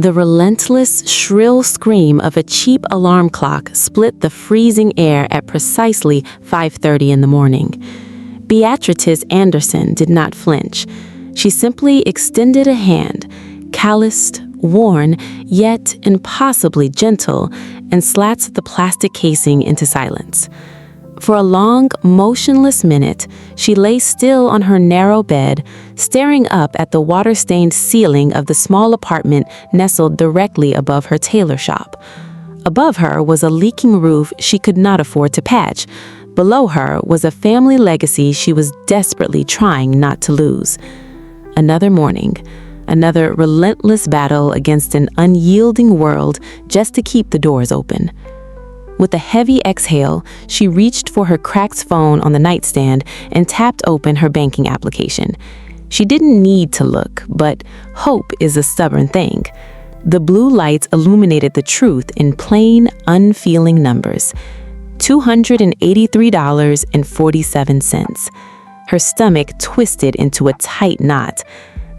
The relentless, shrill scream of a cheap alarm clock split the freezing air at precisely 5:30 in the morning. Beatrice Anderson did not flinch. She simply extended a hand, calloused, worn, yet impossibly gentle, and slapped the plastic casing into silence. For a long, motionless minute, she lay still on her narrow bed, staring up at the water-stained ceiling of the small apartment nestled directly above her tailor shop. Above her was a leaking roof she could not afford to patch. Below her was a family legacy she was desperately trying not to lose. Another morning, another relentless battle against an unyielding world just to keep the doors open. With a heavy exhale, she reached for her cracked phone on the nightstand and tapped open her banking application. She didn't need to look, but hope is a stubborn thing. The blue lights illuminated the truth in plain, unfeeling numbers. $283.47. Her stomach twisted into a tight knot.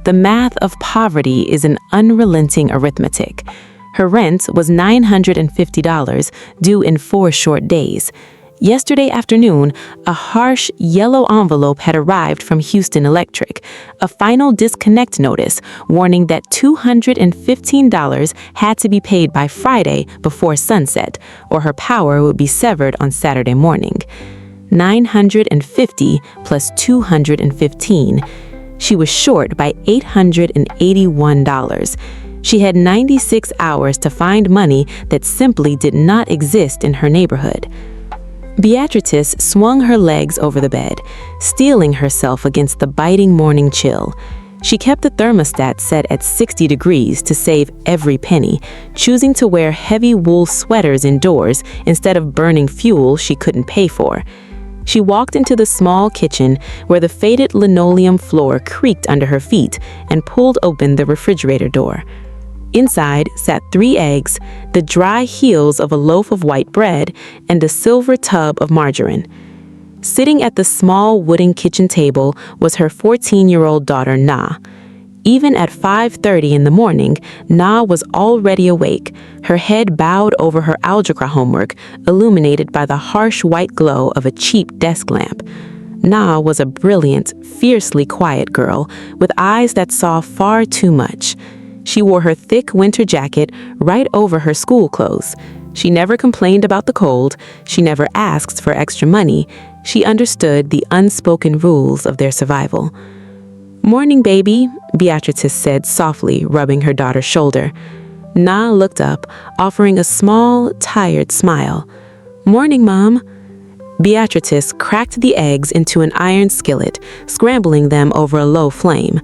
The math of poverty is an unrelenting arithmetic. Her rent was $950, due in 4 short days. Yesterday afternoon, a harsh yellow envelope had arrived from Houston Electric, a final disconnect notice warning that $215 had to be paid by Friday before sunset, or her power would be severed on Saturday morning. $950 plus $215. She was short by $881. She had 96 hours to find money that simply did not exist in her neighborhood. Beatrice swung her legs over the bed, steeling herself against the biting morning chill. She kept the thermostat set at 60 degrees to save every penny, choosing to wear heavy wool sweaters indoors instead of burning fuel she couldn't pay for. She walked into the small kitchen where the faded linoleum floor creaked under her feet and pulled open the refrigerator door. Inside sat 3 eggs, the dry heels of a loaf of white bread, and a silver tub of margarine. Sitting at the small wooden kitchen table was her 14-year-old daughter, Na. Even at 5:30 in the morning, Na was already awake, her head bowed over her algebra homework, illuminated by the harsh white glow of a cheap desk lamp. Na was a brilliant, fiercely quiet girl with eyes that saw far too much. She wore her thick winter jacket right over her school clothes. She never complained about the cold. She never asked for extra money. She understood the unspoken rules of their survival. "Morning, baby," Beatrice said softly, rubbing her daughter's shoulder. Na looked up, offering a small, tired smile. "Morning, Mom." Beatrice cracked the eggs into an iron skillet, scrambling them over a low flame.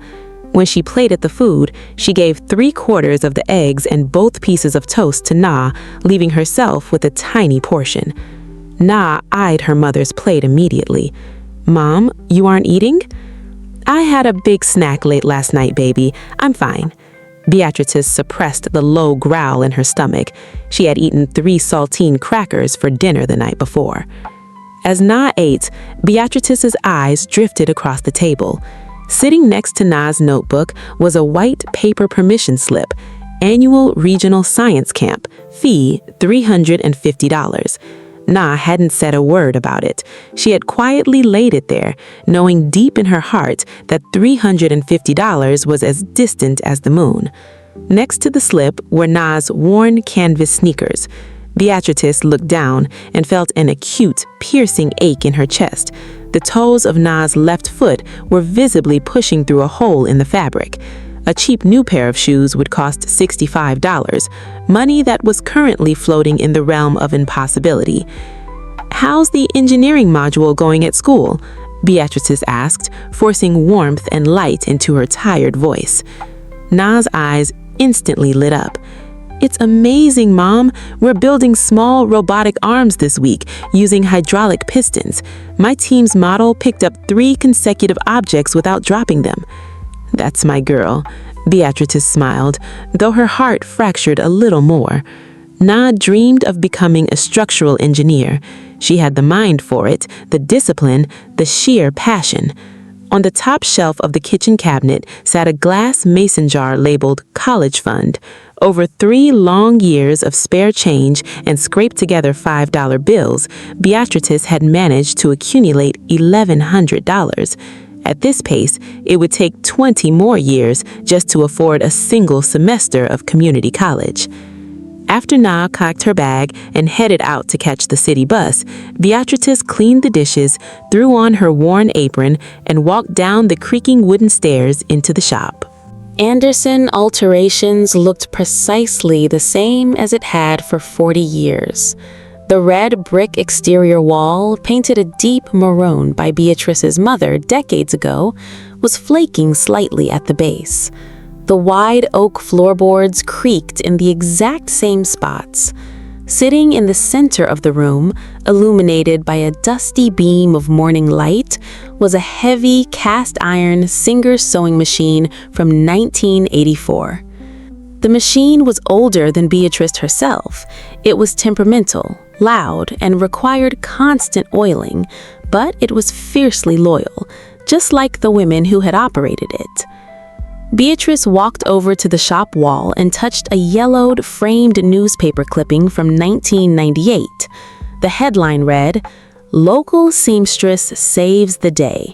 When she plated the food, she gave 3/4 of the eggs and both pieces of toast to Na, leaving herself with a tiny portion. Na eyed her mother's plate immediately. "Mom, you aren't eating?" "I had a big snack late last night, baby. I'm fine." Beatrice suppressed the low growl in her stomach. She had eaten 3 saltine crackers for dinner the night before. As Na ate, Beatrice's eyes drifted across the table. Sitting next to Na's notebook was a white paper permission slip, Annual Regional Science Camp, fee $350. Na hadn't said a word about it. She had quietly laid it there, knowing deep in her heart that $350 was as distant as the moon. Next to the slip were Na's worn canvas sneakers. Beatrice looked down and felt an acute, piercing ache in her chest. The toes of Na's left foot were visibly pushing through a hole in the fabric. A cheap new pair of shoes would cost $65, money that was currently floating in the realm of impossibility. "How's the engineering module going at school?" Beatrice asked, forcing warmth and light into her tired voice. Na's eyes instantly lit up. "It's amazing, Mom. We're building small robotic arms this week using hydraulic pistons. My team's model picked up 3 consecutive objects without dropping them." "That's my girl," Beatrice smiled, though her heart fractured a little more. Na dreamed of becoming a structural engineer. She had the mind for it, the discipline, the sheer passion. On the top shelf of the kitchen cabinet sat a glass mason jar labeled College Fund. Over 3 long years of spare change and scraped-together $5 bills, Beatrice had managed to accumulate $1,100. At this pace, it would take 20 more years just to afford a single semester of community college. After Na packed her bag and headed out to catch the city bus, Beatrice cleaned the dishes, threw on her worn apron, and walked down the creaking wooden stairs into the shop. Anderson Alterations looked precisely the same as it had for 40 years. The red brick exterior wall, painted a deep maroon by Beatrice's mother decades ago, was flaking slightly at the base. The wide oak floorboards creaked in the exact same spots. Sitting in the center of the room, illuminated by a dusty beam of morning light, was a heavy cast-iron Singer sewing machine from 1984. The machine was older than Beatrice herself. It was temperamental, loud, and required constant oiling, but it was fiercely loyal, just like the women who had operated it. Beatrice walked over to the shop wall and touched a yellowed, framed newspaper clipping from 1998. The headline read, "Local Seamstress Saves the Day."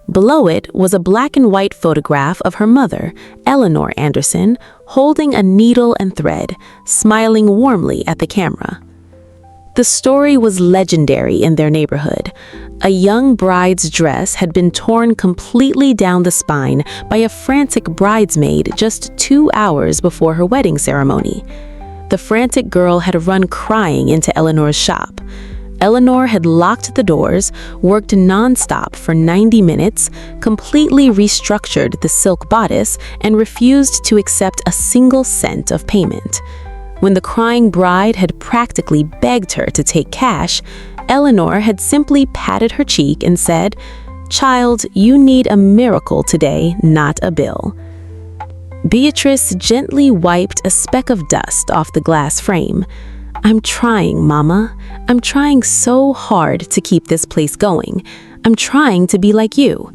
Below it was a black and white photograph of her mother, Eleanor Anderson, holding a needle and thread, smiling warmly at the camera. The story was legendary in their neighborhood. A young bride's dress had been torn completely down the spine by a frantic bridesmaid just 2 hours before her wedding ceremony. The frantic girl had run crying into Eleanor's shop. Eleanor had locked the doors, worked nonstop for 90 minutes, completely restructured the silk bodice, and refused to accept a single cent of payment. When the crying bride had practically begged her to take cash, Eleanor had simply patted her cheek and said, "Child, you need a miracle today, not a bill." Beatrice gently wiped a speck of dust off the glass frame. "I'm trying, Mama. I'm trying so hard to keep this place going. I'm trying to be like you."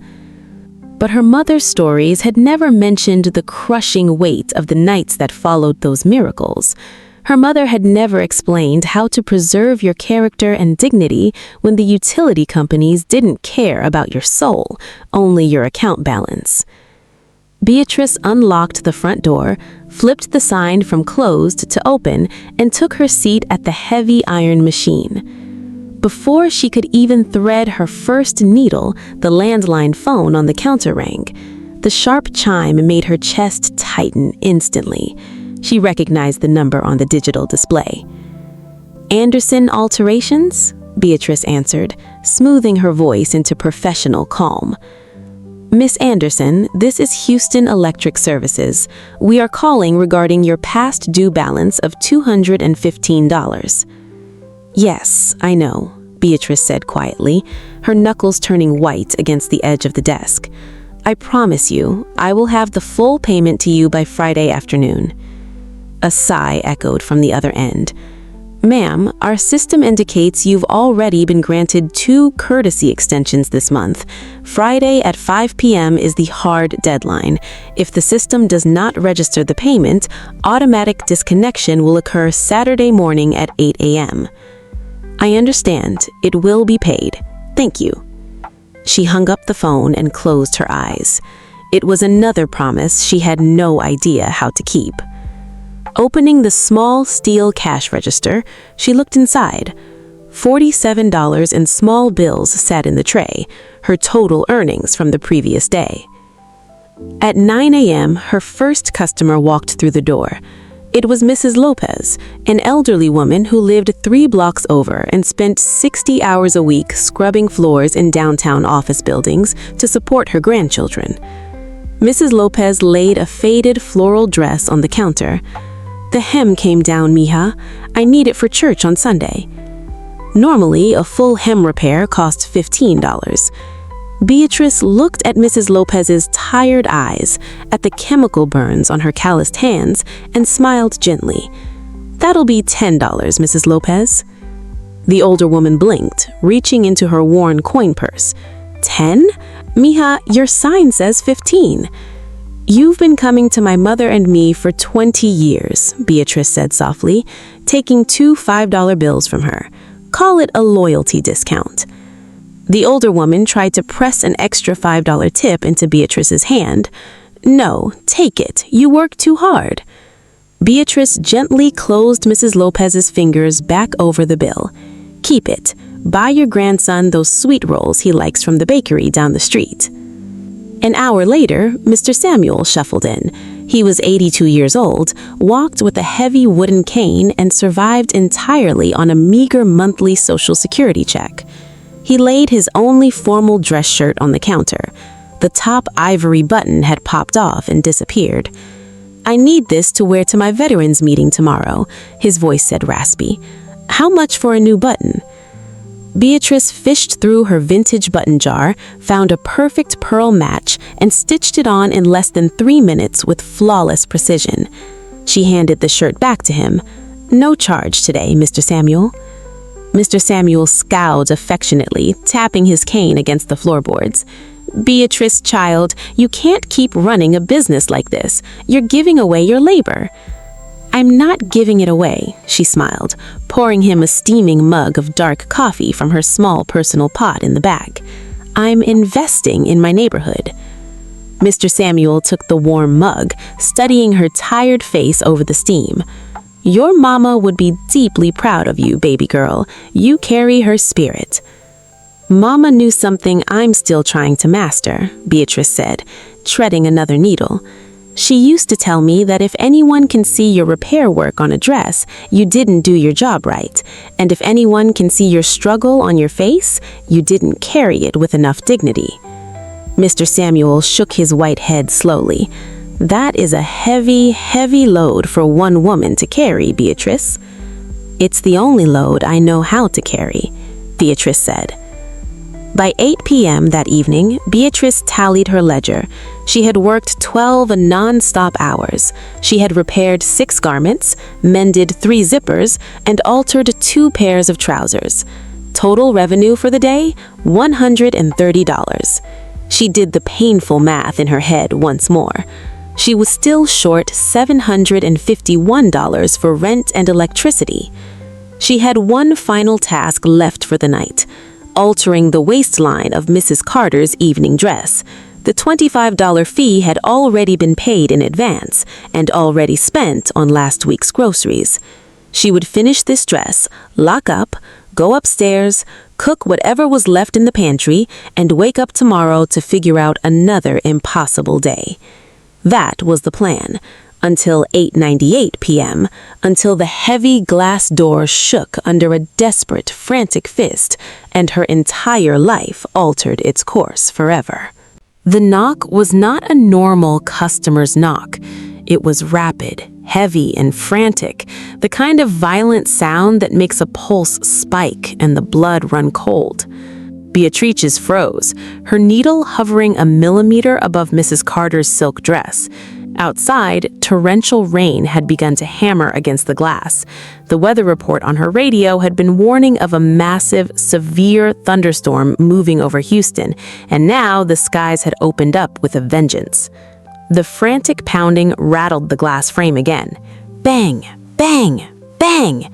But her mother's stories had never mentioned the crushing weight of the nights that followed those miracles. Her mother had never explained how to preserve your character and dignity when the utility companies didn't care about your soul, only your account balance. Beatrice unlocked the front door, flipped the sign from closed to open, and took her seat at the heavy iron machine. Before she could even thread her first needle, the landline phone on the counter rang. The sharp chime made her chest tighten instantly. She recognized the number on the digital display. "Anderson Alterations?" Beatrice answered, smoothing her voice into professional calm. "Miss Anderson, this is Houston Electric Services. We are calling regarding your past due balance of $215. "Yes, I know," Beatrice said quietly, her knuckles turning white against the edge of the desk. "I promise you, I will have the full payment to you by Friday afternoon." A sigh echoed from the other end. "Ma'am, our system indicates you've already been granted 2 courtesy extensions this month. Friday at 5 p.m. is the hard deadline. If the system does not register the payment, automatic disconnection will occur Saturday morning at 8 a.m. "I understand. It will be paid. Thank you." She hung up the phone and closed her eyes. It was another promise she had no idea how to keep. Opening the small steel cash register, she looked inside. $47 in small bills sat in the tray, her total earnings from the previous day. At 9 a.m., her first customer walked through the door. It was Mrs. Lopez, an elderly woman who lived 3 blocks over and spent 60 hours a week scrubbing floors in downtown office buildings to support her grandchildren. Mrs. Lopez laid a faded floral dress on the counter. "The hem came down, mija. I need it for church on Sunday." Normally, a full hem repair costs $15. Beatrice looked at Mrs. Lopez's tired eyes, at the chemical burns on her calloused hands, and smiled gently. "That'll be $10, Mrs. Lopez." The older woman blinked, reaching into her worn coin purse. "10? "Mija, your sign says 15. "You've been coming to my mother and me for 20 years, Beatrice said softly, taking two $5 bills from her. "Call it a loyalty discount." The older woman tried to press an extra $5 tip into Beatrice's hand. "No, take it. You work too hard." Beatrice gently closed Mrs. Lopez's fingers back over the bill. "Keep it. Buy your grandson those sweet rolls he likes from the bakery down the street." An hour later, Mr. Samuel shuffled in. He was 82 years old, walked with a heavy wooden cane, and survived entirely on a meager monthly Social Security check. He laid his only formal dress shirt on the counter. The top ivory button had popped off and disappeared. "I need this to wear to my veterans meeting tomorrow," his voice said raspy. "How much for a new button?" Beatrice fished through her vintage button jar, found a perfect pearl match, and stitched it on in less than 3 minutes with flawless precision. She handed the shirt back to him. "No charge today, Mr. Samuel." Mr. Samuel scowled affectionately, tapping his cane against the floorboards. "Beatrice, child, you can't keep running a business like this. You're giving away your labor." "I'm not giving it away," she smiled, pouring him a steaming mug of dark coffee from her small personal pot in the back. "I'm investing in my neighborhood." Mr. Samuel took the warm mug, studying her tired face over the steam. "Your mama would be deeply proud of you, baby girl. You carry her spirit." "Mama knew something I'm still trying to master," Beatrice said, treading another needle. "She used to tell me that if anyone can see your repair work on a dress, you didn't do your job right. And if anyone can see your struggle on your face, you didn't carry it with enough dignity." Mr. Samuel shook his white head slowly. "That is a heavy, heavy load for one woman to carry, Beatrice." "It's the only load I know how to carry," Beatrice said. By 8 p.m. that evening, Beatrice tallied her ledger. She had worked 12 non-stop hours. She had repaired 6 garments, mended 3 zippers, and altered 2 pairs of trousers. Total revenue for the day, $130. She did the painful math in her head once more. She was still short $751 for rent and electricity. She had one final task left for the night: altering the waistline of Mrs. Carter's evening dress. The $25 fee had already been paid in advance and already spent on last week's groceries. She would finish this dress, lock up, go upstairs, cook whatever was left in the pantry, and wake up tomorrow to figure out another impossible day. That was the plan, until 8:98 p.m., until the heavy glass door shook under a desperate, frantic fist, and her entire life altered its course forever. The knock was not a normal customer's knock. It was rapid, heavy, and frantic, the kind of violent sound that makes a pulse spike and the blood run cold. Beatrice's froze, her needle hovering a millimeter above Mrs. Carter's silk dress. Outside, torrential rain had begun to hammer against the glass. The weather report on her radio had been warning of a massive, severe thunderstorm moving over Houston, and now the skies had opened up with a vengeance. The frantic pounding rattled the glass frame again. Bang! Bang! Bang!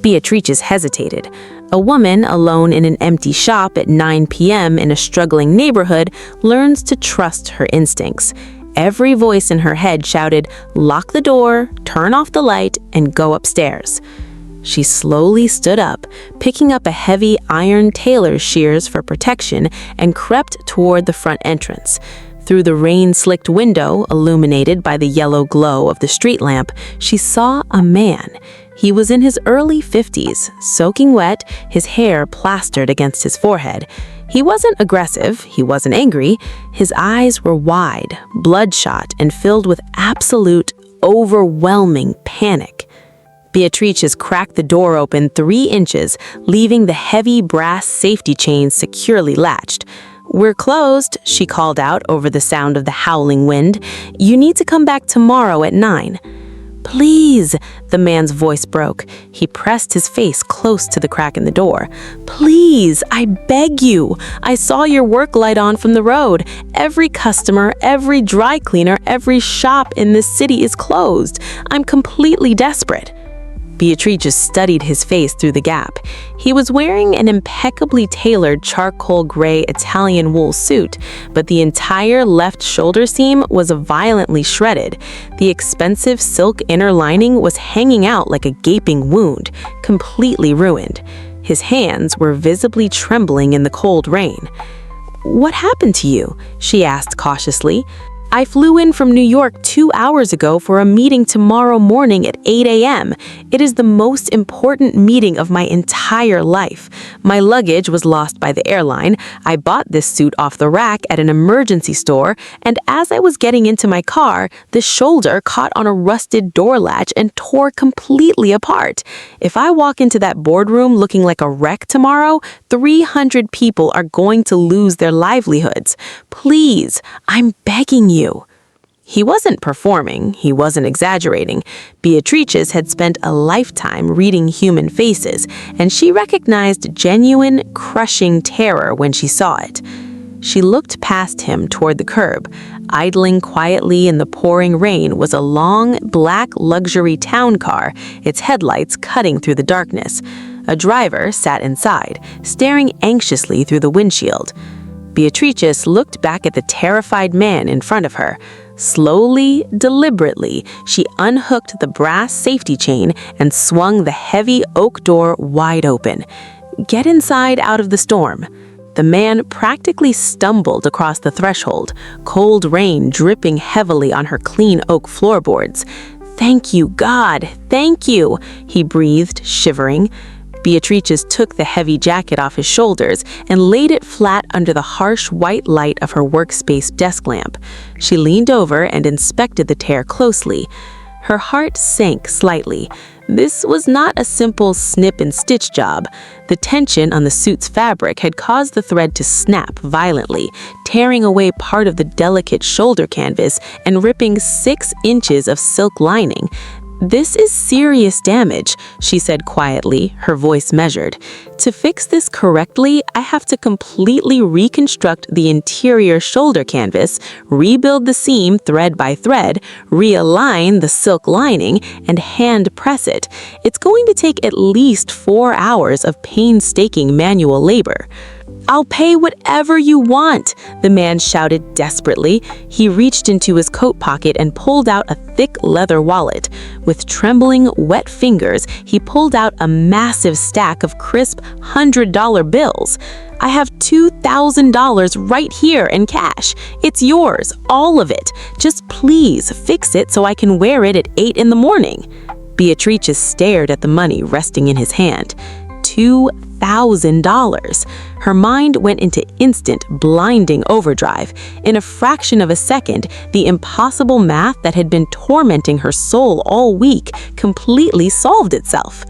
Beatrice hesitated. A woman alone in an empty shop at 9 p.m. in a struggling neighborhood learns to trust her instincts. Every voice in her head shouted, "Lock the door, turn off the light, and go upstairs." She slowly stood up, picking up a heavy iron tailor's shears for protection, and crept toward the front entrance. Through the rain-slicked window, illuminated by the yellow glow of the street lamp, she saw a man. He was in his early 50s, soaking wet, his hair plastered against his forehead. He wasn't aggressive, he wasn't angry. His eyes were wide, bloodshot, and filled with absolute, overwhelming panic. Beatrice cracked the door open 3 inches, leaving the heavy brass safety chains securely latched. "We're closed," she called out over the sound of the howling wind. "You need to come back tomorrow at 9. "Please," the man's voice broke. He pressed his face close to the crack in the door. "Please, I beg you. I saw your work light on from the road. Every customer, every dry cleaner, every shop in this city is closed. I'm completely desperate." Beatrice studied his face through the gap. He was wearing an impeccably tailored charcoal gray Italian wool suit, but the entire left shoulder seam was violently shredded. The expensive silk inner lining was hanging out like a gaping wound, completely ruined. His hands were visibly trembling in the cold rain. "What happened to you?" she asked cautiously. "I flew in from New York 2 hours ago for a meeting tomorrow morning at 8 a.m. It is the most important meeting of my entire life. My luggage was lost by the airline. I bought this suit off the rack at an emergency store, and as I was getting into my car, the shoulder caught on a rusted door latch and tore completely apart. If I walk into that boardroom looking like a wreck tomorrow, 300 people are going to lose their livelihoods. Please, I'm begging you." He wasn't performing, he wasn't exaggerating. Beatrice had spent a lifetime reading human faces, and she recognized genuine, crushing terror when she saw it. She looked past him toward the curb. Idling quietly in the pouring rain was a long, black luxury town car, its headlights cutting through the darkness. A driver sat inside, staring anxiously through the windshield. Beatrice looked back at the terrified man in front of her. Slowly, deliberately, she unhooked the brass safety chain and swung the heavy oak door wide open. "Get inside out of the storm." The man practically stumbled across the threshold, cold rain dripping heavily on her clean oak floorboards. "Thank you, God, thank you," he breathed, shivering. Beatrice took the heavy jacket off his shoulders and laid it flat under the harsh white light of her workspace desk lamp. She leaned over and inspected the tear closely. Her heart sank slightly. This was not a simple snip and stitch job. The tension on the suit's fabric had caused the thread to snap violently, tearing away part of the delicate shoulder canvas and ripping 6 inches of silk lining. "This is serious damage," she said quietly, her voice measured. "To fix this correctly, I have to completely reconstruct the interior shoulder canvas, rebuild the seam thread by thread, realign the silk lining, and hand press it. It's going to take at least 4 hours of painstaking manual labor." "I'll pay whatever you want," the man shouted desperately. He reached into his coat pocket and pulled out a thick leather wallet. With trembling, wet fingers, he pulled out a massive stack of crisp $100 bills. "I have $2,000 right here in cash. It's yours, all of it. Just please fix it so I can wear it at 8 in the morning." Beatrice stared at the money resting in his hand. $2,000. Her mind went into instant, blinding overdrive. In a fraction of a second, the impossible math that had been tormenting her soul all week completely solved itself.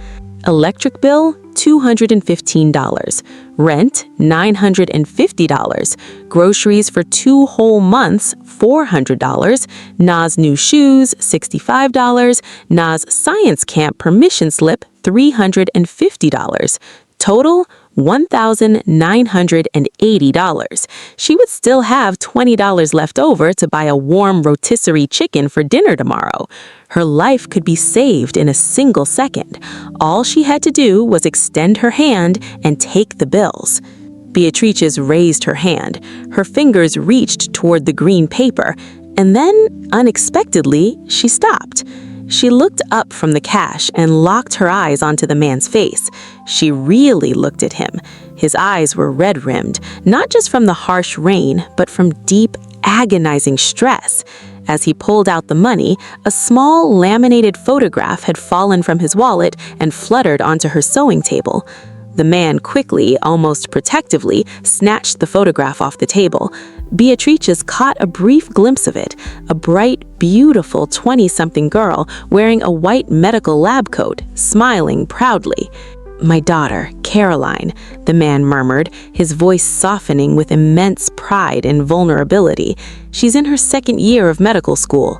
Electric bill, $215. Rent, $950. Groceries for 2 whole months, $400. Na's new shoes, $65. Na's science camp permission slip, $350. Total, $1,980. She would still have $20 left over to buy a warm rotisserie chicken for dinner tomorrow. Her life could be saved in a single second. All she had to do was extend her hand and take the bills. Beatrice raised her hand. Her fingers reached toward the green paper, and then, unexpectedly, she stopped. She looked up from the cash and locked her eyes onto the man's face. She really looked at him. His eyes were red-rimmed, not just from the harsh rain, but from deep, agonizing stress. As he pulled out the money, a small laminated photograph had fallen from his wallet and fluttered onto her sewing table. The man quickly, almost protectively, snatched the photograph off the table. Beatrice caught a brief glimpse of it, a bright, beautiful 20-something girl wearing a white medical lab coat, smiling proudly. "My daughter, Caroline," the man murmured, his voice softening with immense pride and vulnerability. "She's in her 2nd year of medical school."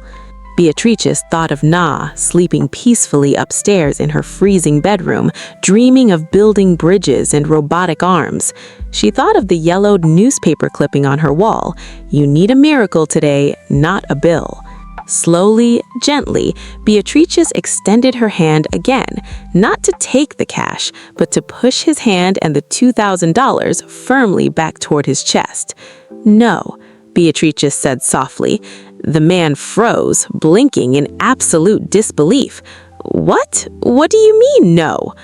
Beatrice thought of Na sleeping peacefully upstairs in her freezing bedroom, dreaming of building bridges and robotic arms. She thought of the yellowed newspaper clipping on her wall. "You need a miracle today, not a bill." Slowly, gently, Beatrice extended her hand again, not to take the cash, but to push his hand and the $2,000 firmly back toward his chest. "No," Beatrice said softly. The man froze, blinking in absolute disbelief. "What? What do you mean, no?"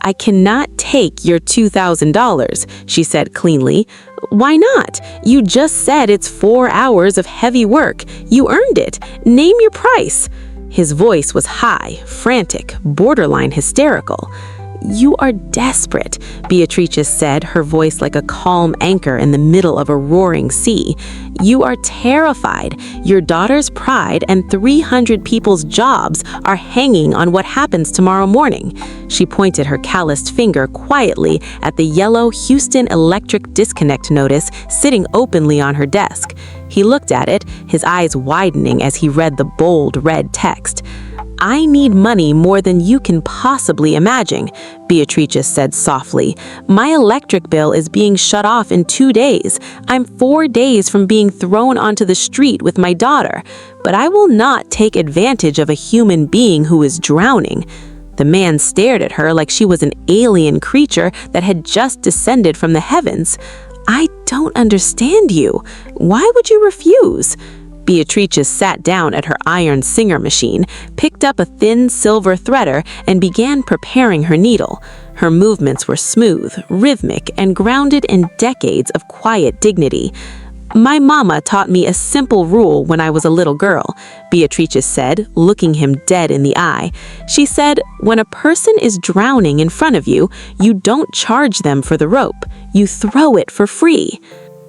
"I cannot take your $2,000, she said cleanly. "Why not? You just said it's 4 hours of heavy work. You earned it. Name your price." His voice was high, frantic, borderline hysterical. "You are desperate," Beatrice said, her voice like a calm anchor in the middle of a roaring sea. "You are terrified. Your daughter's pride and 300 people's jobs are hanging on what happens tomorrow morning." She pointed her calloused finger quietly at the yellow Houston Electric disconnect notice sitting openly on her desk. He looked at it, his eyes widening as he read the bold red text. "I need money more than you can possibly imagine," Beatrice said softly. "My electric bill is being shut off in 2 days. I'm 4 days from being thrown onto the street with my daughter. But I will not take advantage of a human being who is drowning." The man stared at her like she was an alien creature that had just descended from the heavens. "I don't understand you. Why would you refuse?" Beatrice sat down at her iron singer machine, picked up a thin silver threader, and began preparing her needle. Her movements were smooth, rhythmic, and grounded in decades of quiet dignity. "My mama taught me a simple rule when I was a little girl," Beatrice said, looking him dead in the eye. She said, "When a person is drowning in front of you, you don't charge them for the rope. You throw it for free."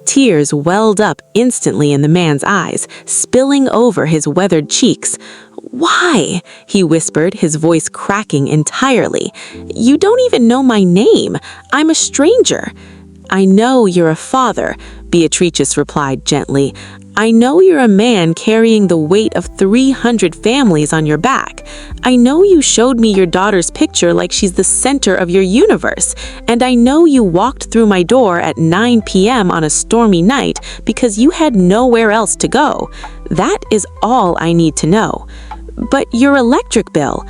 Tears welled up instantly in the man's eyes, spilling over his weathered cheeks. "Why?" he whispered, his voice cracking entirely. "You don't even know my name. I'm a stranger." "I know you're a father," Beatrice replied gently. "I know you're a man carrying the weight of 300 families on your back. I know you showed me your daughter's picture like she's the center of your universe. And I know you walked through my door at 9 p.m. on a stormy night because you had nowhere else to go. That is all I need to know. But your electric bill,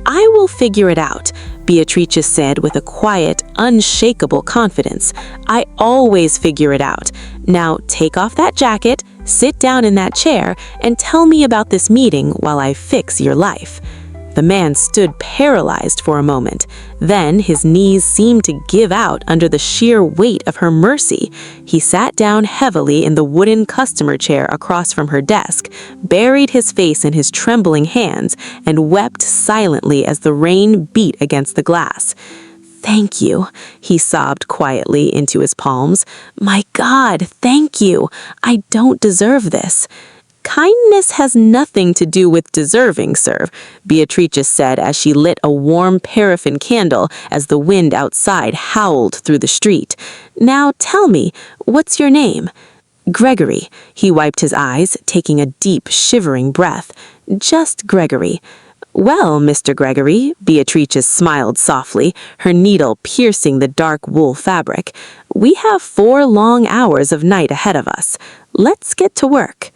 I will figure it out," Beatrice said with a quiet, unshakable confidence. "I always figure it out. Now take off that jacket, sit down in that chair, and tell me about this meeting while I fix your life." The man stood paralyzed for a moment. Then his knees seemed to give out under the sheer weight of her mercy. He sat down heavily in the wooden customer chair across from her desk, buried his face in his trembling hands, and wept silently as the rain beat against the glass. "Thank you," he sobbed quietly into his palms. "My God, thank you. I don't deserve this." "Kindness has nothing to do with deserving, sir," Beatrice said as she lit a warm paraffin candle as the wind outside howled through the street. "Now tell me, what's your name?" "Gregory." He wiped his eyes, taking a deep, shivering breath. "Just Gregory." "Well, Mr. Gregory," Beatrice smiled softly, her needle piercing the dark wool fabric, "we have 4 long hours of night ahead of us. Let's get to work."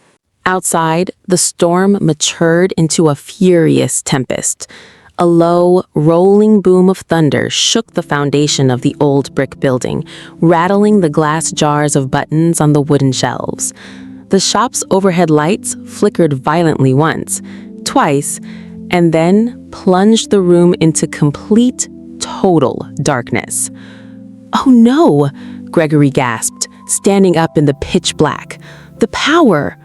Outside, the storm matured into a furious tempest. A low, rolling boom of thunder shook the foundation of the old brick building, rattling the glass jars of buttons on the wooden shelves. The shop's overhead lights flickered violently once, twice, and then plunged the room into complete, total darkness. "Oh no!" Gregory gasped, standing up in the pitch black. "The power!"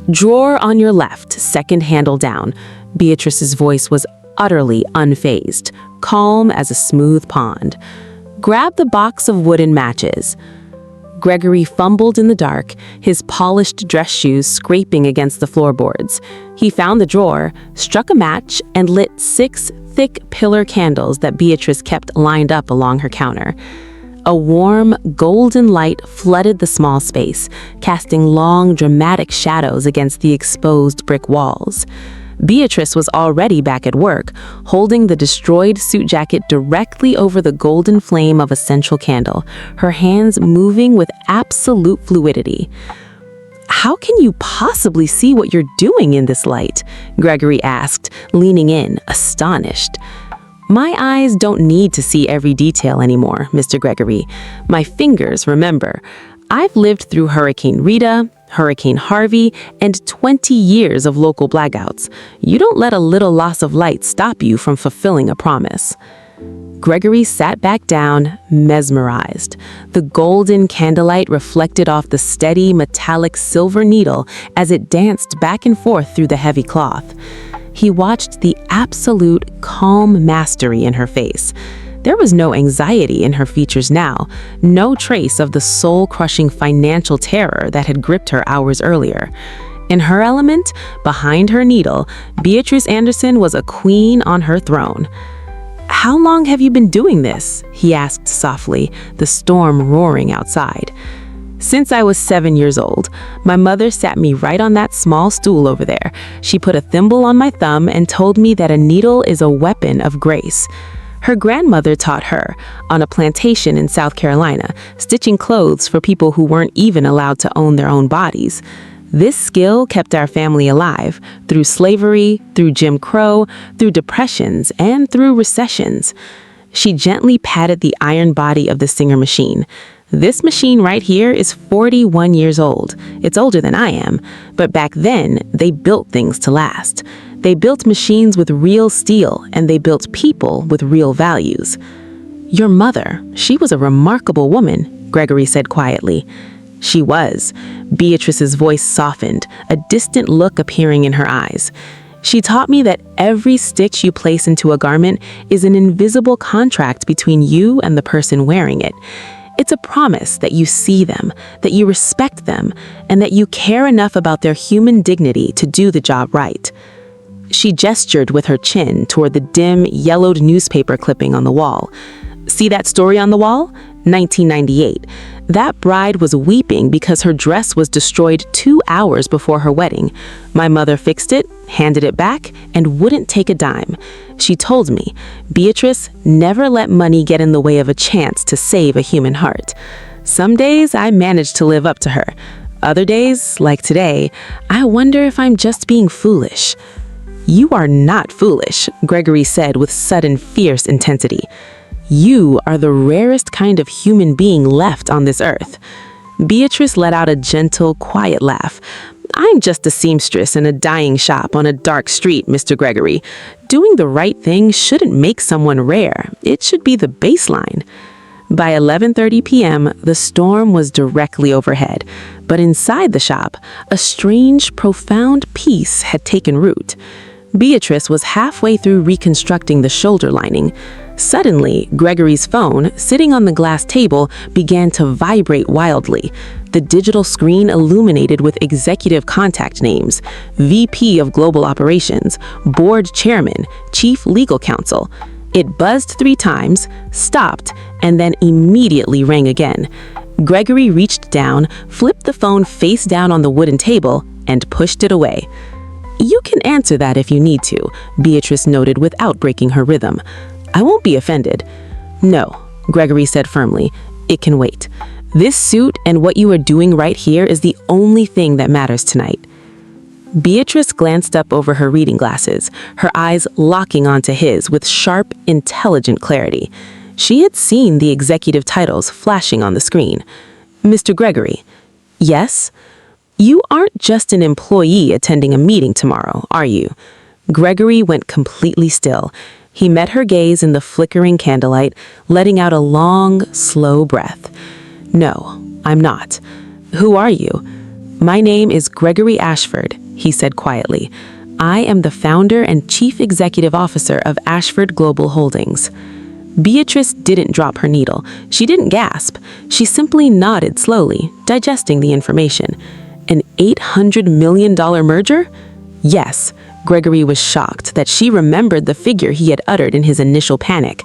"Drawer on your left, second handle down." Beatrice's voice was utterly unfazed, calm as a smooth pond. "Grab the box of wooden matches." Gregory fumbled in the dark, his polished dress shoes scraping against the floorboards. He found the drawer, struck a match, and lit 6 thick pillar candles that Beatrice kept lined up along her counter. A warm, golden light flooded the small space, casting long, dramatic shadows against the exposed brick walls. Beatrice was already back at work, holding the destroyed suit jacket directly over the golden flame of a central candle, her hands moving with absolute fluidity. "How can you possibly see what you're doing in this light?" Gregory asked, leaning in, astonished. "My eyes don't need to see every detail anymore, Mr. Gregory. My fingers remember. I've lived through Hurricane Rita, Hurricane Harvey, and 20 years of local blackouts. You don't let a little loss of light stop you from fulfilling a promise." Gregory sat back down, mesmerized. The golden candlelight reflected off the steady, metallic silver needle as it danced back and forth through the heavy cloth. He watched the absolute calm mastery in her face. There was no anxiety in her features now, no trace of the soul-crushing financial terror that had gripped her hours earlier. In her element, behind her needle, Beatrice Anderson was a queen on her throne. "How long have you been doing this?" he asked softly, the storm roaring outside. "Since I was 7 years old. My mother sat me right on that small stool over there. She put a thimble on my thumb and told me that a needle is a weapon of grace. Her grandmother taught her, on a plantation in South Carolina, stitching clothes for people who weren't even allowed to own their own bodies. This skill kept our family alive, through slavery, through Jim Crow, through depressions, and through recessions." She gently patted the iron body of the Singer machine. "This machine right here is 41 years old. It's older than I am, but back then, they built things to last. They built machines with real steel, and they built people with real values." "Your mother, she was a remarkable woman," Gregory said quietly. "She was." Beatrice's voice softened, a distant look appearing in her eyes. "She taught me that every stitch you place into a garment is an invisible contract between you and the person wearing it. It's a promise that you see them, that you respect them, and that you care enough about their human dignity to do the job right." She gestured with her chin toward the dim, yellowed newspaper clipping on the wall. "See that story on the wall? 1998. That bride was weeping because her dress was destroyed 2 hours before her wedding. My mother fixed it, handed it back, and wouldn't take a dime. She told me, 'Beatrice, never let money get in the way of a chance to save a human heart.' Some days I managed to live up to her. Other days, like today, I wonder if I'm just being foolish." "You are not foolish," Gregory said with sudden fierce intensity. "You are the rarest kind of human being left on this earth." Beatrice let out a gentle, quiet laugh. "I'm just a seamstress in a dyeing shop on a dark street, Mr. Gregory. Doing the right thing shouldn't make someone rare. It should be the baseline." By 11:30 p.m., the storm was directly overhead, but inside the shop, a strange, profound peace had taken root. Beatrice was halfway through reconstructing the shoulder lining. Suddenly, Gregory's phone, sitting on the glass table, began to vibrate wildly. The digital screen illuminated with executive contact names: VP of Global Operations, Board Chairman, Chief Legal Counsel. It buzzed 3 times, stopped, and then immediately rang again. Gregory reached down, flipped the phone face down on the wooden table, and pushed it away. "You can answer that if you need to," Beatrice noted without breaking her rhythm. "I won't be offended." "No," Gregory said firmly. "It can wait. This suit and what you are doing right here is the only thing that matters tonight." Beatrice glanced up over her reading glasses, her eyes locking onto his with sharp, intelligent clarity. She had seen the executive titles flashing on the screen. "Mr. Gregory." "Yes?" "You aren't just an employee attending a meeting tomorrow, are you?" Gregory went completely still. He met her gaze in the flickering candlelight, letting out a long, slow breath. "No, I'm not." "Who are you?" "My name is Gregory Ashford," he said quietly. "I am the founder and chief executive officer of Ashford Global Holdings." Beatrice didn't drop her needle. She didn't gasp. She simply nodded slowly, digesting the information. An $800 million merger? Yes. Gregory was shocked that she remembered the figure he had uttered in his initial panic.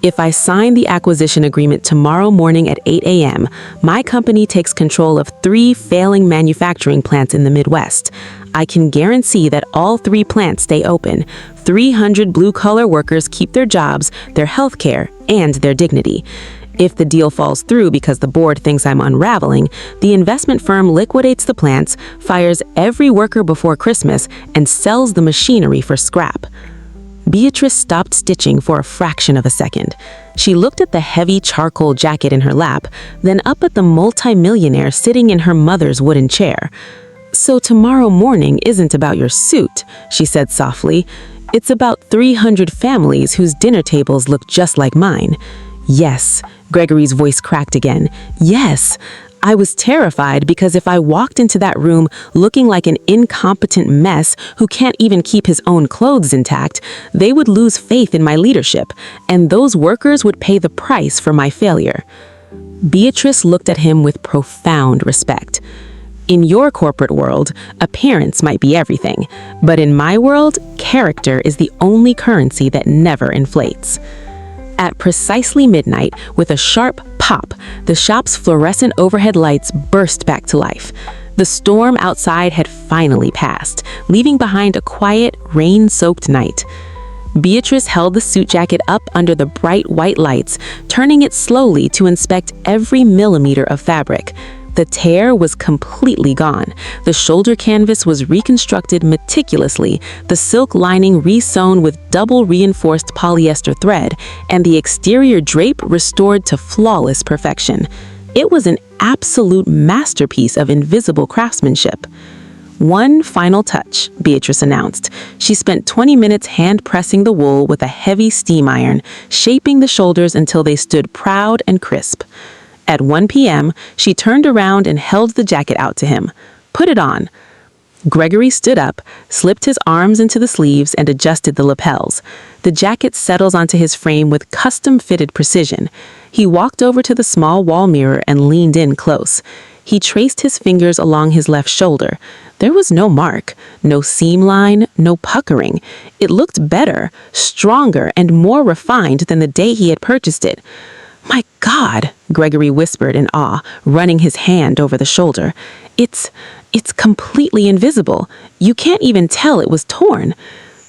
If I sign the acquisition agreement tomorrow morning at 8 a.m., my company takes control of 3 failing manufacturing plants in the Midwest. I can guarantee that all 3 plants stay open. 300 blue-collar workers keep their jobs, their health care, and their dignity. If the deal falls through because the board thinks I'm unraveling, the investment firm liquidates the plants, fires every worker before Christmas, and sells the machinery for scrap. Beatrice stopped stitching for a fraction of a second. She looked at the heavy charcoal jacket in her lap, then up at the multimillionaire sitting in her mother's wooden chair. "So tomorrow morning isn't about your suit," she said softly. "It's about 300 families whose dinner tables look just like mine." "Yes," Gregory's voice cracked again. "Yes. I was terrified because if I walked into that room looking like an incompetent mess who can't even keep his own clothes intact, they would lose faith in my leadership, and those workers would pay the price for my failure." Beatrice looked at him with profound respect. "In your corporate world, appearance might be everything, but in my world, character is the only currency that never inflates." At precisely midnight, with a sharp pop, the shop's fluorescent overhead lights burst back to life. The storm outside had finally passed, leaving behind a quiet, rain-soaked night. Beatrice held the suit jacket up under the bright white lights, turning it slowly to inspect every millimeter of fabric. The tear was completely gone. The shoulder canvas was reconstructed meticulously, the silk lining re-sewn with double-reinforced polyester thread, and the exterior drape restored to flawless perfection. It was an absolute masterpiece of invisible craftsmanship. "One final touch," Beatrice announced. She spent 20 minutes hand-pressing the wool with a heavy steam iron, shaping the shoulders until they stood proud and crisp. At 1 p.m., she turned around and held the jacket out to him. "Put it on." Gregory stood up, slipped his arms into the sleeves, and adjusted the lapels. The jacket settles onto his frame with custom-fitted precision. He walked over to the small wall mirror and leaned in close. He traced his fingers along his left shoulder. There was no mark, no seam line, no puckering. It looked better, stronger, and more refined than the day he had purchased it. "My God," Gregory whispered in awe, running his hand over the shoulder. It's completely invisible. You can't even tell it was torn."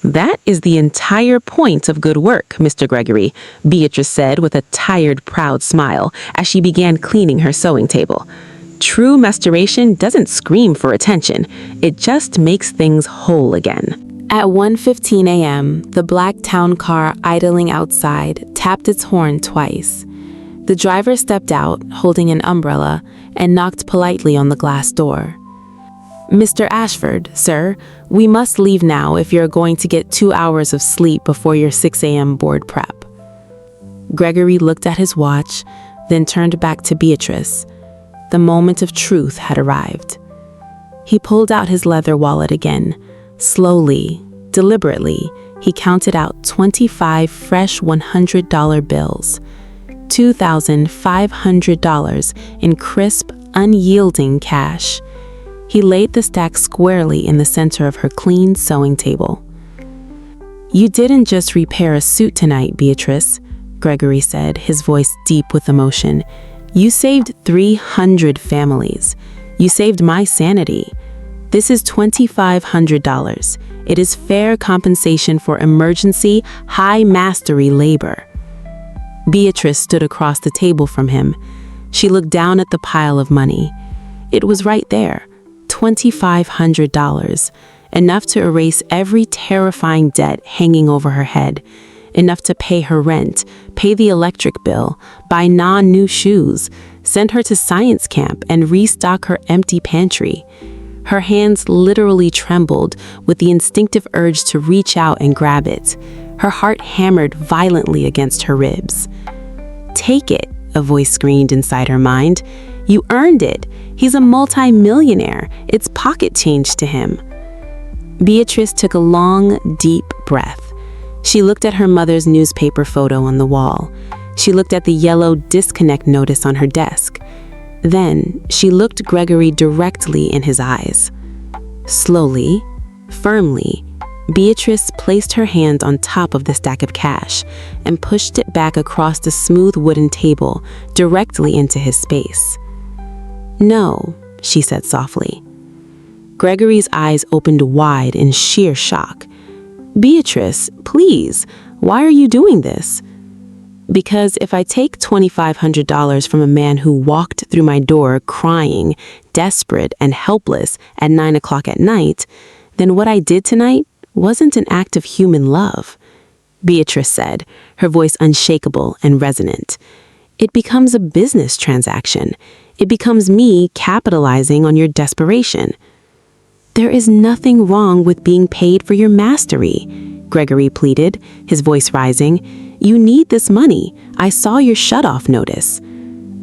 "That is the entire point of good work, Mr. Gregory," Beatrice said with a tired, proud smile as she began cleaning her sewing table. "True restoration doesn't scream for attention. It just makes things whole again." At 1:15 a.m., the black town car idling outside tapped its horn twice. The driver stepped out, holding an umbrella, and knocked politely on the glass door. "Mr. Ashford, sir, we must leave now if you're going to get 2 hours of sleep before your 6 a.m. board prep." Gregory looked at his watch, then turned back to Beatrice. The moment of truth had arrived. He pulled out his leather wallet again. Slowly, deliberately, he counted out 25 fresh $100 bills. $2,500 in crisp, unyielding cash. He laid the stack squarely in the center of her clean sewing table. "You didn't just repair a suit tonight, Beatrice," Gregory said, his voice deep with emotion. "You saved 300 families. You saved my sanity. This is $2,500. It is fair compensation for emergency, high-mastery labor." Beatrice stood across the table from him. She looked down at the pile of money. It was right there, $2,500, enough to erase every terrifying debt hanging over her head, enough to pay her rent, pay the electric bill, buy new shoes, send her to science camp, and restock her empty pantry. Her hands literally trembled with the instinctive urge to reach out and grab it. Her heart hammered violently against her ribs. "Take it," a voice screamed inside her mind. "You earned it. He's a multi-millionaire. It's pocket change to him." Beatrice took a long, deep breath. She looked at her mother's newspaper photo on the wall. She looked at the yellow disconnect notice on her desk. Then she looked Gregory directly in his eyes. Slowly, firmly, Beatrice placed her hand on top of the stack of cash and pushed it back across the smooth wooden table directly into his space. "No," she said softly. Gregory's eyes opened wide in sheer shock. "Beatrice, please, why are you doing this?" "Because if I take $2,500 from a man who walked through my door crying, desperate and helpless at 9 o'clock at night, then what I did tonight wasn't an act of human love," Beatrice said, her voice unshakable and resonant. "It becomes a business transaction. It becomes me capitalizing on your desperation." "There is nothing wrong with being paid for your mastery," Gregory pleaded, his voice rising. "You need this money. I saw your shut-off notice."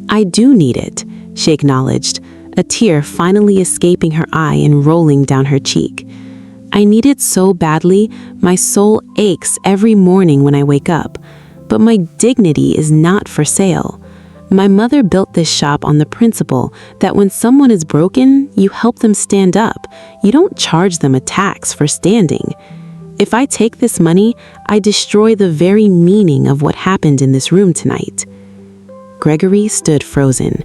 "I do need it," she acknowledged, a tear finally escaping her eye and rolling down her cheek. "I need it so badly, my soul aches every morning when I wake up. But my dignity is not for sale. My mother built this shop on the principle that when someone is broken, you help them stand up. You don't charge them a tax for standing. If I take this money, I destroy the very meaning of what happened in this room tonight." Gregory stood frozen.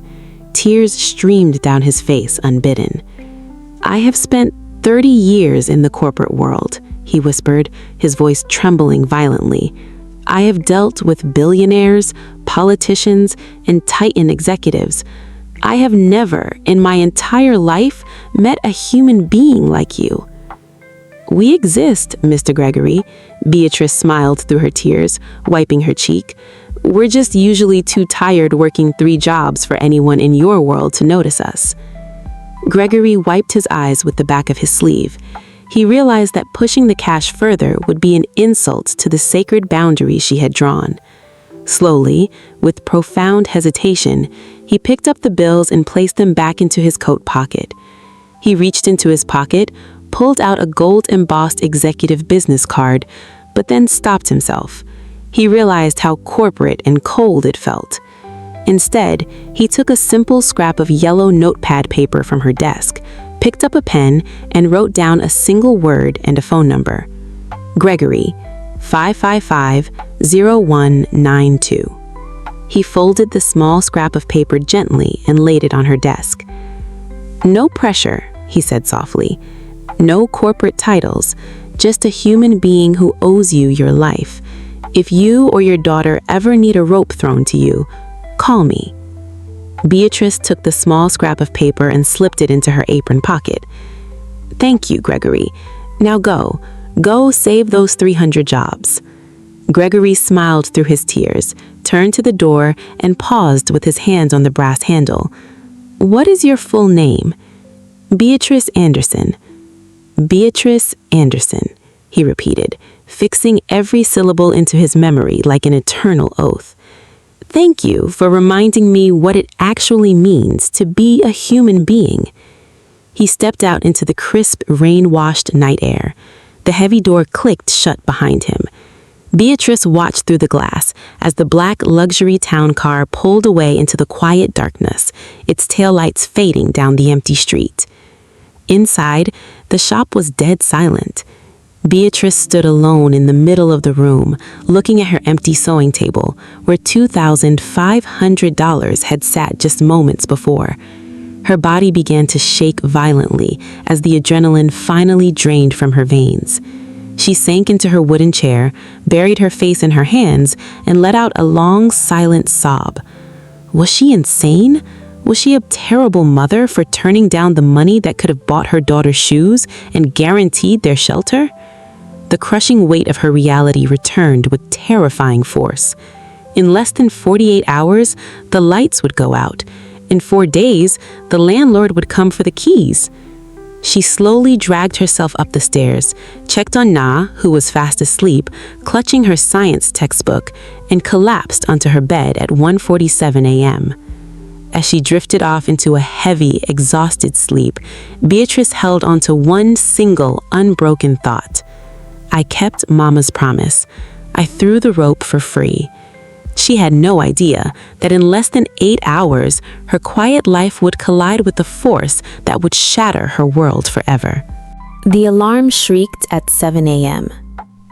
Tears streamed down his face unbidden. "I have spent 30 years in the corporate world," he whispered, his voice trembling violently. "I have dealt with billionaires, politicians, and titan executives. I have never, in my entire life, met a human being like you." "We exist, Mr. Gregory," Beatrice smiled through her tears, wiping her cheek. "We're just usually too tired working 3 jobs for anyone in your world to notice us." Gregory wiped his eyes with the back of his sleeve. He realized that pushing the cash further would be an insult to the sacred boundaries she had drawn. Slowly, with profound hesitation, he picked up the bills and placed them back into his coat pocket. He reached into his pocket, pulled out a gold-embossed executive business card, but then stopped himself. He realized how corporate and cold it felt. Instead, he took a simple scrap of yellow notepad paper from her desk, picked up a pen, and wrote down a single word and a phone number. "Gregory, 555-0192. He folded the small scrap of paper gently and laid it on her desk. "No pressure," he said softly. "No corporate titles, just a human being who owes you your life. If you or your daughter ever need a rope thrown to you, call me." Beatrice took the small scrap of paper and slipped it into her apron pocket. "Thank you, Gregory. Now go. Go save those 300 jobs." Gregory smiled through his tears, turned to the door, and paused with his hands on the brass handle. "What is your full name?" "Beatrice Anderson." "Beatrice Anderson," he repeated, fixing every syllable into his memory like an eternal oath. "Thank you for reminding me what it actually means to be a human being." He stepped out into the crisp, rain-washed night air. The heavy door clicked shut behind him. Beatrice watched through the glass as the black luxury town car pulled away into the quiet darkness, its taillights fading down the empty street. Inside, the shop was dead silent. Beatrice stood alone in the middle of the room, looking at her empty sewing table, where $2,500 had sat just moments before. Her body began to shake violently as the adrenaline finally drained from her veins. She sank into her wooden chair, buried her face in her hands, and let out a long, silent sob. Was she insane? Was she a terrible mother for turning down the money that could have bought her daughter shoes and guaranteed their shelter? The crushing weight of her reality returned with terrifying force. In less than 48 hours, the lights would go out. In 4 days, the landlord would come for the keys. She slowly dragged herself up the stairs, checked on Na, who was fast asleep, clutching her science textbook, and collapsed onto her bed at 1:47 a.m. As she drifted off into a heavy, exhausted sleep, Beatrice held onto one single, unbroken thought. I kept Mama's promise. I threw the rope for free. She had no idea that in less than 8 hours, her quiet life would collide with the force that would shatter her world forever. The alarm shrieked at 7 a.m.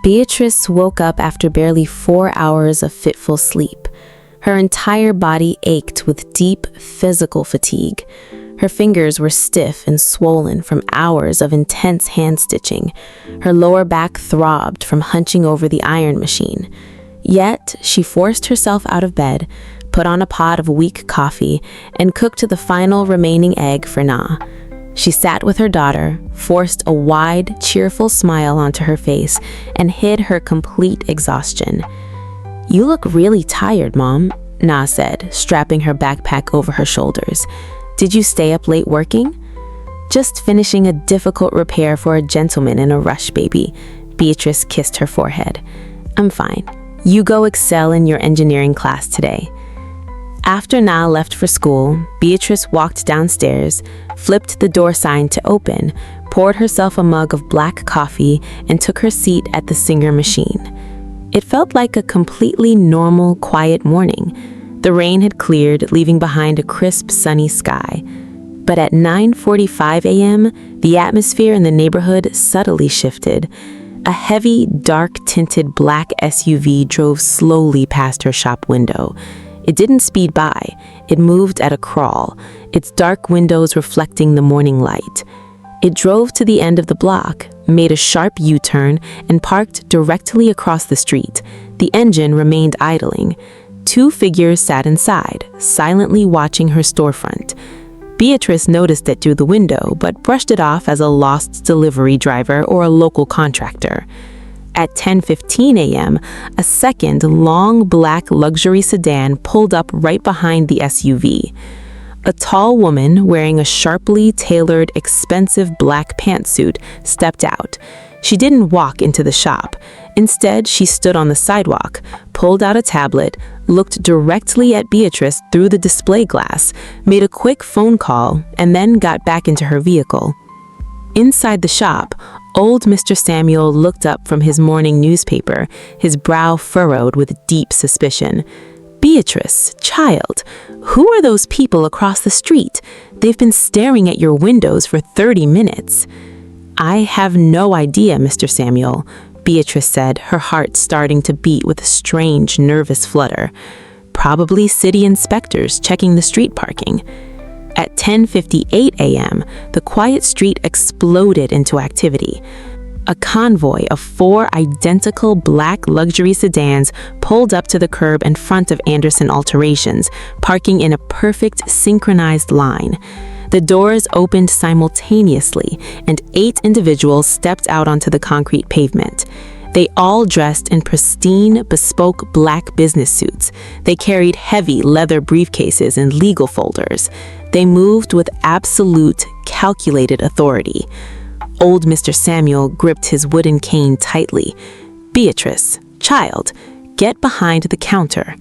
Beatrice woke up after barely 4 hours of fitful sleep. Her entire body ached with deep physical fatigue. Her fingers were stiff and swollen from hours of intense hand stitching. Her lower back throbbed from hunching over the iron machine. Yet, she forced herself out of bed, put on a pot of weak coffee, and cooked the final remaining egg for Na. She sat with her daughter, forced a wide, cheerful smile onto her face, and hid her complete exhaustion. "You look really tired, Mom," Na said, strapping her backpack over her shoulders. "Did you stay up late working?" "Just finishing a difficult repair for a gentleman in a rush, baby." Beatrice kissed her forehead. "I'm fine. You go excel in your engineering class today." After Na left for school, Beatrice walked downstairs, flipped the door sign to open, poured herself a mug of black coffee, and took her seat at the Singer machine. It felt like a completely normal, quiet morning. The rain had cleared, leaving behind a crisp, sunny sky. But at 9:45 a.m., the atmosphere in the neighborhood subtly shifted. A heavy, dark-tinted black SUV drove slowly past her shop window. It didn't speed by. It moved at a crawl, its dark windows reflecting the morning light. It drove to the end of the block, made a sharp U-turn, and parked directly across the street. The engine remained idling. Two figures sat inside, silently watching her storefront. Beatrice noticed it through the window, but brushed it off as a lost delivery driver or a local contractor. At 10:15 a.m., a second long black luxury sedan pulled up right behind the SUV. A tall woman wearing a sharply tailored, expensive black pantsuit stepped out. She didn't walk into the shop. Instead, she stood on the sidewalk, pulled out a tablet, looked directly at Beatrice through the display glass, made a quick phone call, and then got back into her vehicle. Inside the shop, old Mr. Samuel looked up from his morning newspaper, his brow furrowed with deep suspicion. "Beatrice, child, who are those people across the street? They've been staring at your windows for 30 minutes. "I have no idea, Mr. Samuel," Beatrice said, her heart starting to beat with a strange, nervous flutter. "Probably city inspectors checking the street parking." At 10:58 a.m., the quiet street exploded into activity. A convoy of 4 identical black luxury sedans pulled up to the curb in front of Anderson Alterations, parking in a perfect synchronized line. The doors opened simultaneously, and 8 individuals stepped out onto the concrete pavement. They all dressed in pristine, bespoke black business suits. They carried heavy leather briefcases and legal folders. They moved with absolute, calculated authority. Old Mr. Samuel gripped his wooden cane tightly. "Beatrice, child, get behind the counter."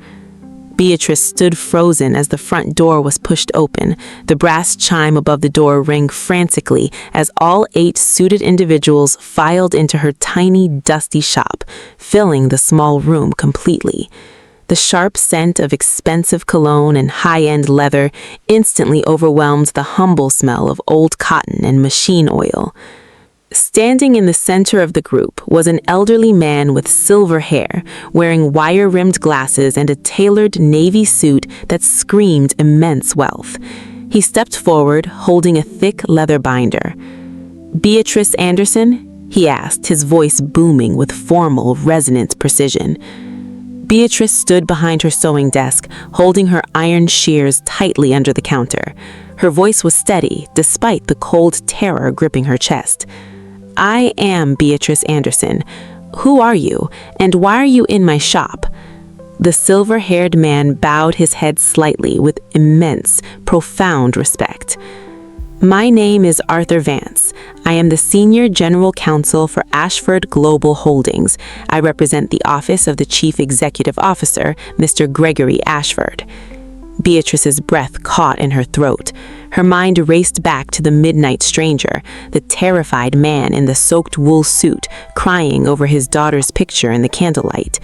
Beatrice stood frozen as the front door was pushed open. The brass chime above the door rang frantically as all 8 suited individuals filed into her tiny, dusty shop, filling the small room completely. The sharp scent of expensive cologne and high-end leather instantly overwhelmed the humble smell of old cotton and machine oil. Standing in the center of the group was an elderly man with silver hair, wearing wire-rimmed glasses and a tailored navy suit that screamed immense wealth. He stepped forward, holding a thick leather binder. "Beatrice Anderson?" he asked, his voice booming with formal, resonant precision. Beatrice stood behind her sewing desk, holding her iron shears tightly under the counter. Her voice was steady, despite the cold terror gripping her chest. "I am Beatrice Anderson. Who are you, and why are you in my shop?" The silver-haired man bowed his head slightly with immense, profound respect. "My name is Arthur Vance. I am the Senior General Counsel for Ashford Global Holdings. I represent the office of the Chief Executive Officer, Mr. Gregory Ashford." Beatrice's breath caught in her throat. Her mind raced back to the midnight stranger, the terrified man in the soaked wool suit, crying over his daughter's picture in the candlelight.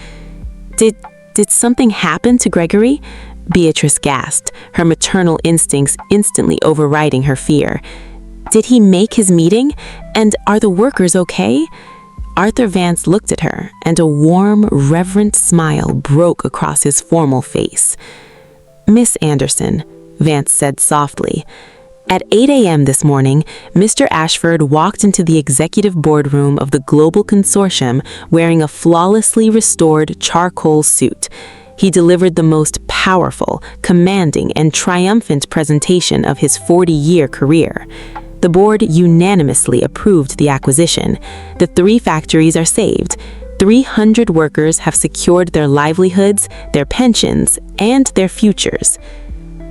Did something happen to Gregory?" Beatrice gasped, her maternal instincts instantly overriding her fear. "Did he make his meeting? And are the workers okay? Arthur Vance looked at her, and a warm, reverent smile broke across his formal face. "Miss Anderson," Vance said softly, "at 8 a.m. this morning, Mr. Ashford walked into the executive boardroom of the Global Consortium wearing a flawlessly restored charcoal suit. He delivered the most powerful, commanding, and triumphant presentation of his 40-year career. The board unanimously approved the acquisition. The 3 factories are saved. 300 workers have secured their livelihoods, their pensions, and their futures."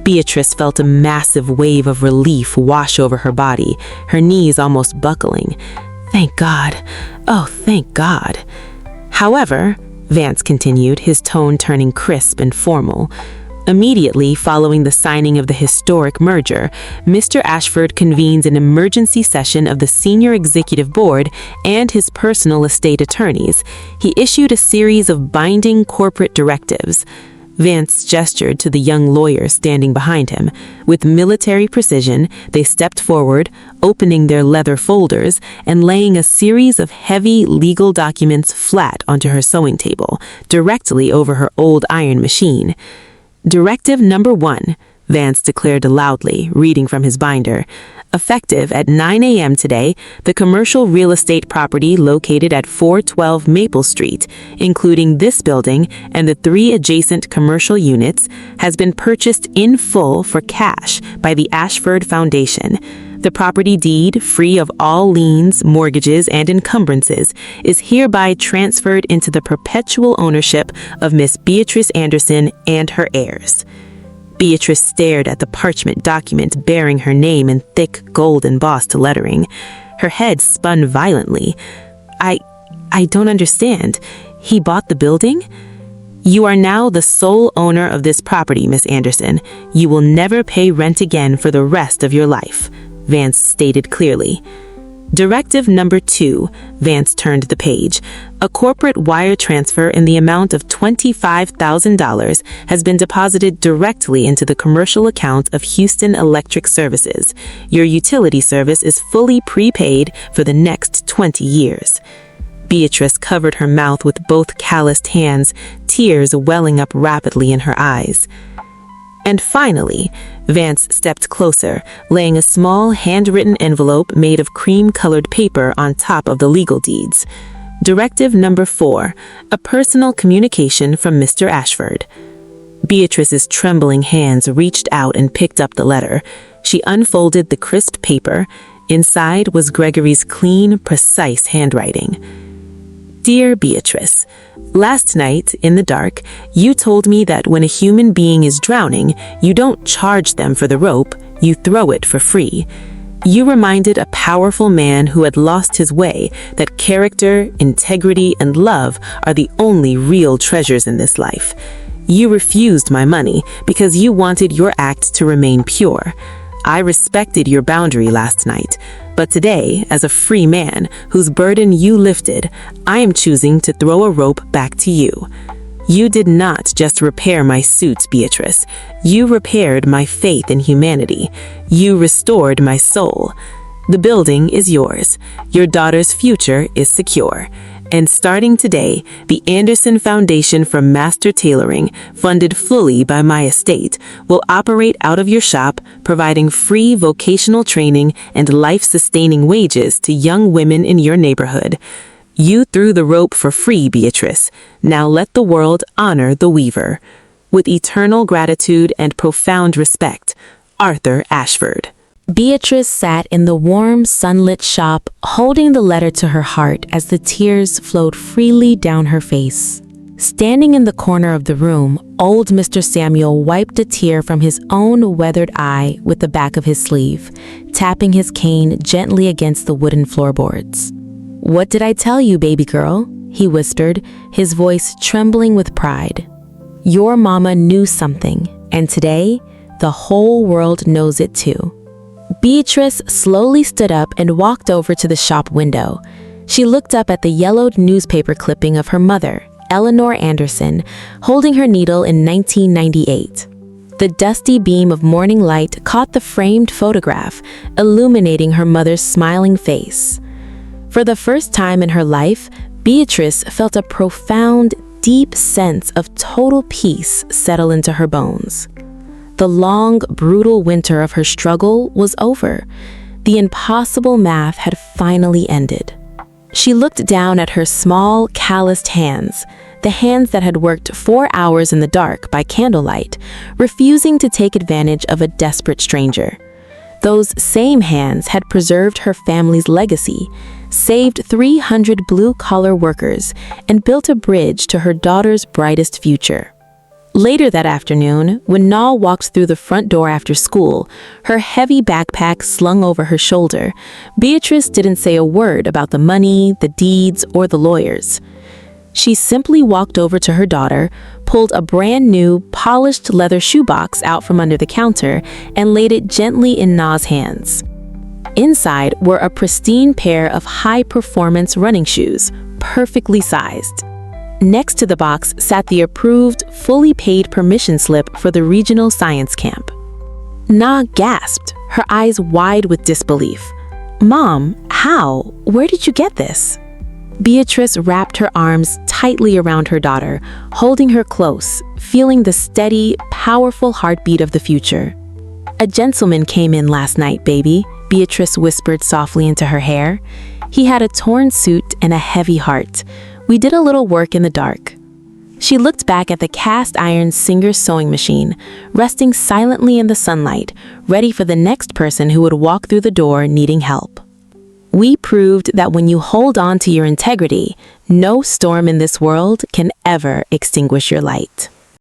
Beatrice felt a massive wave of relief wash over her body, her knees almost buckling. "Thank God. Oh, thank God." "However," Vance continued, his tone turning crisp and formal, "immediately following the signing of the historic merger, Mr. Ashford convenes an emergency session of the Senior Executive Board and his personal estate attorneys. He issued a series of binding corporate directives." Vance gestured to the young lawyer standing behind him. With military precision, they stepped forward, opening their leather folders and laying a series of heavy legal documents flat onto her sewing table, directly over her old iron machine. "Directive number 1, Vance declared loudly, reading from his binder. "Effective at 9 a.m. today, the commercial real estate property located at 412 Maple Street, including this building and the 3 adjacent commercial units, has been purchased in full for cash by the Ashford Foundation. The property deed, free of all liens, mortgages, and encumbrances, is hereby transferred into the perpetual ownership of Miss Beatrice Anderson and her heirs." Beatrice stared at the parchment document bearing her name in thick, gold-embossed lettering. Her head spun violently. I don't understand. He bought the building?" "You are now the sole owner of this property, Miss Anderson. You will never pay rent again for the rest of your life," Vance stated clearly. "Directive number 2, Vance turned the page. "A corporate wire transfer in the amount of $25,000 has been deposited directly into the commercial account of Houston Electric Services. Your utility service is fully prepaid for the next 20 years. Beatrice covered her mouth with both calloused hands, tears welling up rapidly in her eyes. "And finally," Vance stepped closer, laying a small handwritten envelope made of cream-colored paper on top of the legal deeds. "Directive number 4, a personal communication from Mr. Ashford." Beatrice's trembling hands reached out and picked up the letter. She unfolded the crisp paper. Inside was Gregory's clean, precise handwriting. "Dear Beatrice, last night, in the dark, you told me that when a human being is drowning, you don't charge them for the rope, you throw it for free. You reminded a powerful man who had lost his way that character, integrity, and love are the only real treasures in this life. You refused my money because you wanted your act to remain pure. I respected your boundary last night, but today, as a free man whose burden you lifted, I am choosing to throw a rope back to you. You did not just repair my suits, Beatrice. You repaired my faith in humanity. You restored my soul. The building is yours. Your daughter's future is secure. And starting today, the Anderson Foundation for Master Tailoring, funded fully by my estate, will operate out of your shop, providing free vocational training and life-sustaining wages to young women in your neighborhood. You threw the rope for free, Beatrice. Now let the world honor the weaver. With eternal gratitude and profound respect, Arthur Ashford." Beatrice sat in the warm, sunlit shop, holding the letter to her heart as the tears flowed freely down her face. Standing in the corner of the room, old Mr. Samuel wiped a tear from his own weathered eye with the back of his sleeve, tapping his cane gently against the wooden floorboards. "What did I tell you, baby girl?" he whispered, his voice trembling with pride. "Your mama knew something, and today, the whole world knows it too." Beatrice slowly stood up and walked over to the shop window. She looked up at the yellowed newspaper clipping of her mother, Eleanor Anderson, holding her needle in 1998. The dusty beam of morning light caught the framed photograph, illuminating her mother's smiling face. For the first time in her life, Beatrice felt a profound, deep sense of total peace settle into her bones. The long, brutal winter of her struggle was over. The impossible math had finally ended. She looked down at her small, calloused hands, the hands that had worked 4 hours in the dark by candlelight, refusing to take advantage of a desperate stranger. Those same hands had preserved her family's legacy, saved 300 blue-collar workers, and built a bridge to her daughter's brightest future. Later that afternoon, when Nall walked through the front door after school, her heavy backpack slung over her shoulder, Beatrice didn't say a word about the money, the deeds, or the lawyers. She simply walked over to her daughter, pulled a brand new, polished leather shoebox out from under the counter, and laid it gently in Nall's hands. Inside were a pristine pair of high-performance running shoes, perfectly sized. Next to the box sat the approved, fully paid permission slip for the regional science camp. Na gasped, her eyes wide with disbelief. "Mom, how? Where did you get this?" Beatrice wrapped her arms tightly around her daughter, holding her close, feeling the steady, powerful heartbeat of the future. "A gentleman came in last night, baby," Beatrice whispered softly into her hair. "He had a torn suit and a heavy heart. We did a little work in the dark." She looked back at the cast-iron Singer sewing machine, resting silently in the sunlight, ready for the next person who would walk through the door needing help. We proved that when you hold on to your integrity, no storm in this world can ever extinguish your light.